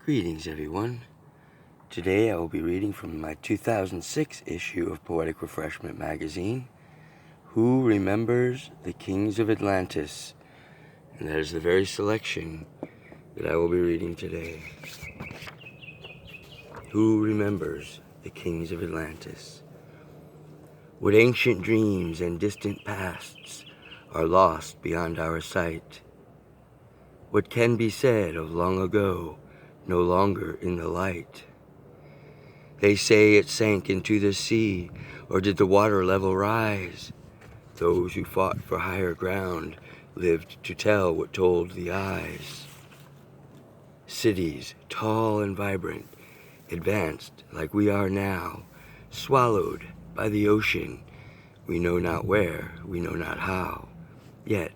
Greetings, everyone. Today I will be reading from my 2006 issue of Poetic Refreshment Magazine, Who Remembers the Kings of Atlantis? And that is the very selection that I will be reading today. Who remembers the kings of Atlantis? What ancient dreams and distant pasts are lost beyond our sight? What can be said of long ago, no longer in the light? They say it sank into the sea, or did the water level rise? Those who fought for higher ground lived to tell what told the eyes. Cities, tall and vibrant, advanced like we are now, swallowed by the ocean, we know not where, we know not how. Yet,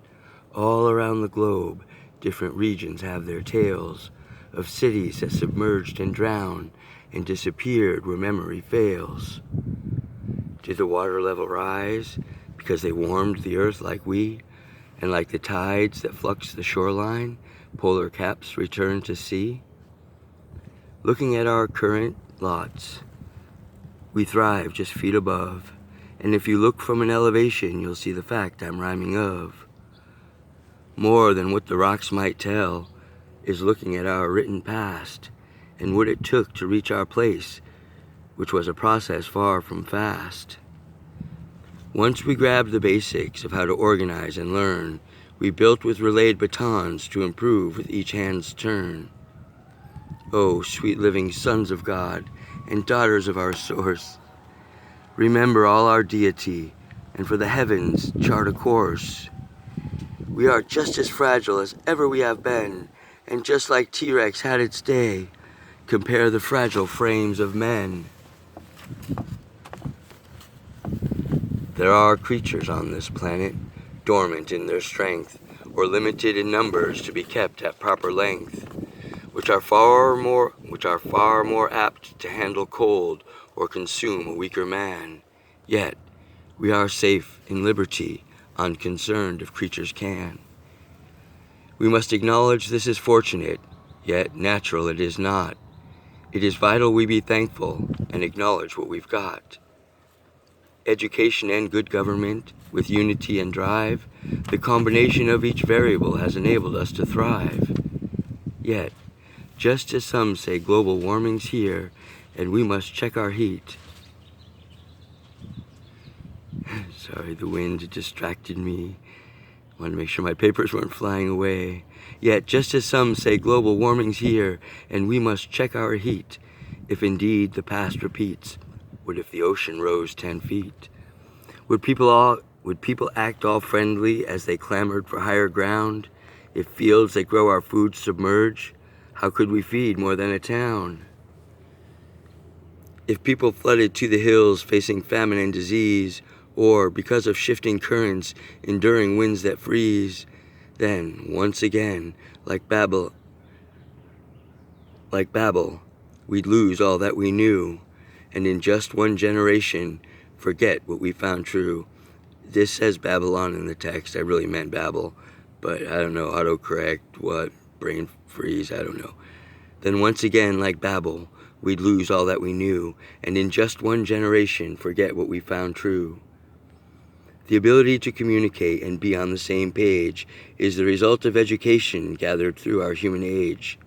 all around the globe, different regions have their tales of cities that submerged and drowned and disappeared where memory fails. Did the water level rise because they warmed the earth like we, and like the tides that flux the shoreline, polar caps return to sea? Looking at our current lots, we thrive just feet above, and if you look from an elevation, you'll see the fact I'm rhyming of. More than what the rocks might tell is looking at our written past and what it took to reach our place, which was a process far from fast. Once we grabbed the basics of how to organize and learn, we built with relayed batons to improve with each hand's turn. Oh, sweet living sons of God and daughters of our source, remember all our deity, and for the heavens chart a course. We are just as fragile as ever we have been, and just like T-Rex had its day, compare the fragile frames of men. There are creatures on this planet, dormant in their strength, or limited in numbers to be kept at proper length, which are far more apt to handle cold or consume a weaker man. Yet, we are safe in liberty, unconcerned if creatures can. We must acknowledge this is fortunate, yet natural it is not. It is vital we be thankful and acknowledge what we've got. Education and good government, with unity and drive, the combination of each variable has enabled us to thrive. Yet, just as some say global warming's here, and we must check our heat. Sorry, the wind distracted me. Wanted to make sure my papers weren't flying away. Yet, just as some say global warming's here, and we must check our heat, if indeed the past repeats, what if the ocean rose 10 feet? Would people act all friendly as they clamored for higher ground? If fields that grow our food submerge, how could we feed more than a town? If people flooded to the hills facing famine and disease, or, because of shifting currents, enduring winds that freeze, then, once again, like Babel, we'd lose all that we knew, and in just one generation, forget what we found true. This says Babylon in the text. I really meant Babel, but I don't know, autocorrect, what, brain freeze, I don't know. Then once again, like Babel, we'd lose all that we knew, and in just one generation, forget what we found true. The ability to communicate and be on the same page is the result of education gathered through our human age.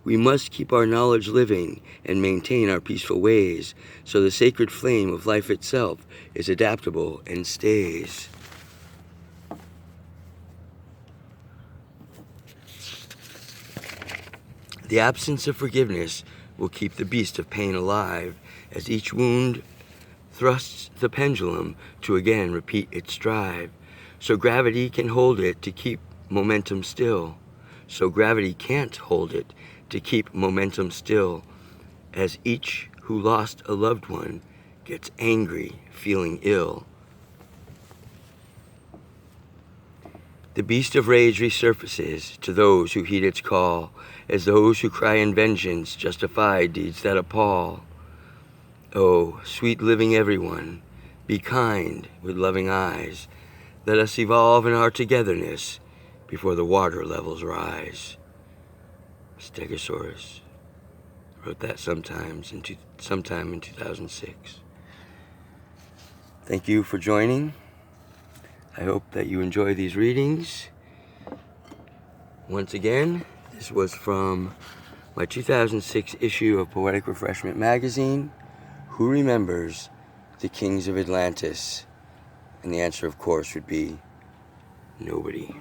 We must keep our knowledge living and maintain our peaceful ways, so the sacred flame of life itself is adaptable and stays. The absence of forgiveness will keep the beast of pain alive, as each wound thrusts the pendulum to again repeat its drive. So gravity can hold it to keep momentum still. So gravity can't hold it to keep momentum still, as each who lost a loved one gets angry, feeling ill. The beast of rage resurfaces to those who heed its call, as those who cry in vengeance justify deeds that appall. Oh, sweet living everyone, be kind with loving eyes. Let us evolve in our togetherness before the water levels rise. Stegosaurus. Wrote that sometime in 2006. Thank you for joining. I hope that you enjoy these readings. Once again, this was from my 2006 issue of Poetic Refreshment Magazine. Who remembers the kings of Atlantis? And the answer, of course, would be nobody.